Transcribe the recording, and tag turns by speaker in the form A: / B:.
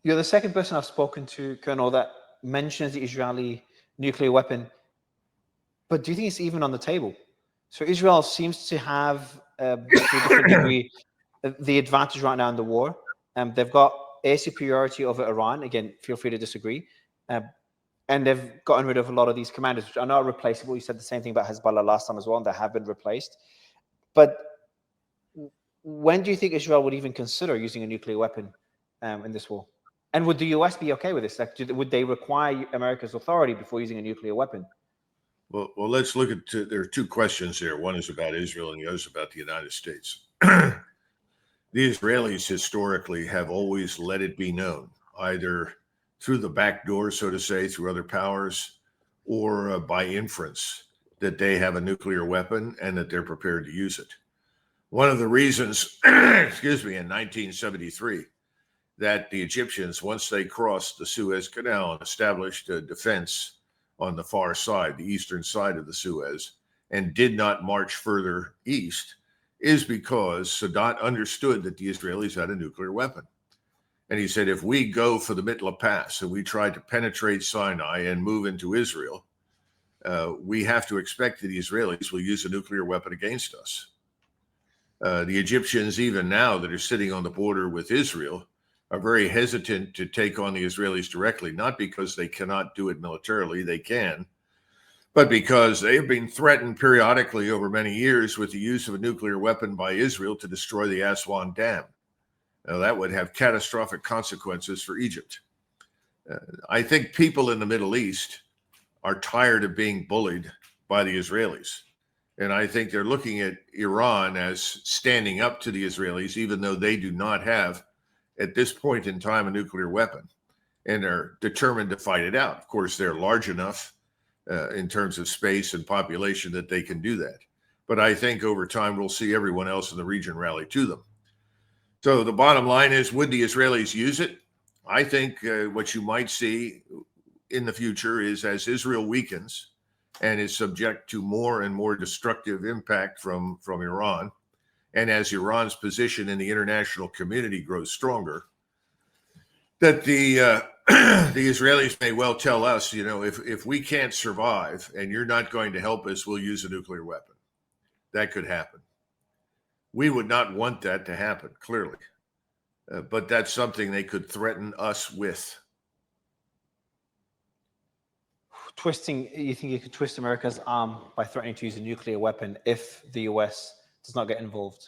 A: You're the second person I've spoken to, Colonel, that mentions the Israeli nuclear weapon. But do you think it's even on the table? So Israel seems to have, to a different degree, the advantage right now in the war. They've got air superiority over Iran. Again, feel free to disagree. And they've gotten rid of a lot of these commanders, which are not replaceable. You said the same thing about Hezbollah last time as well, and they have been replaced. But when do you think Israel would even consider using a nuclear weapon in this war? And would the US be okay with this? Like, would they require America's authority before using a nuclear weapon?
B: Well, let's look at there are two questions here. One is about Israel and the other is about the United States. The Israelis historically have always let it be known, either through the back door, so to say, through other powers, or by inference, that they have a nuclear weapon and that they're prepared to use it. One of the reasons, excuse me, in 1973, that the Egyptians, once they crossed the Suez Canal and established a defense on the far side, the eastern side of the Suez, and did not march further east, is because Sadat understood that the Israelis had a nuclear weapon. And he said, if we go for the Mitla Pass and we try to penetrate Sinai and move into Israel, we have to expect that the Israelis will use a nuclear weapon against us. The Egyptians, even now, that are sitting on the border with Israel, are very hesitant to take on the Israelis directly, not because they cannot do it militarily, they can, but because they have been threatened periodically over many years with the use of a nuclear weapon by Israel to destroy the Aswan Dam. Now, that would have catastrophic consequences for Egypt. I think people in the Middle East are tired of being bullied by the Israelis. And I think they're looking at Iran as standing up to the Israelis, even though they do not have, at this point in time, a nuclear weapon, and are determined to fight it out. Of course, they're large enough in terms of space and population that they can do that. But I think over time, we'll see everyone else in the region rally to them. So the bottom line is, would the Israelis use it? I think what you might see in the future is, as Israel weakens and is subject to more and more destructive impact from Iran, and as Iran's position in the international community grows stronger, that the Israelis may well tell us, if we can't survive and you're not going to help us, we'll use a nuclear weapon. That could happen. We would not want that to happen, clearly. But that's something they could threaten us with.
A: You think you could twist America's arm by threatening to use a nuclear weapon if the US does not get involved?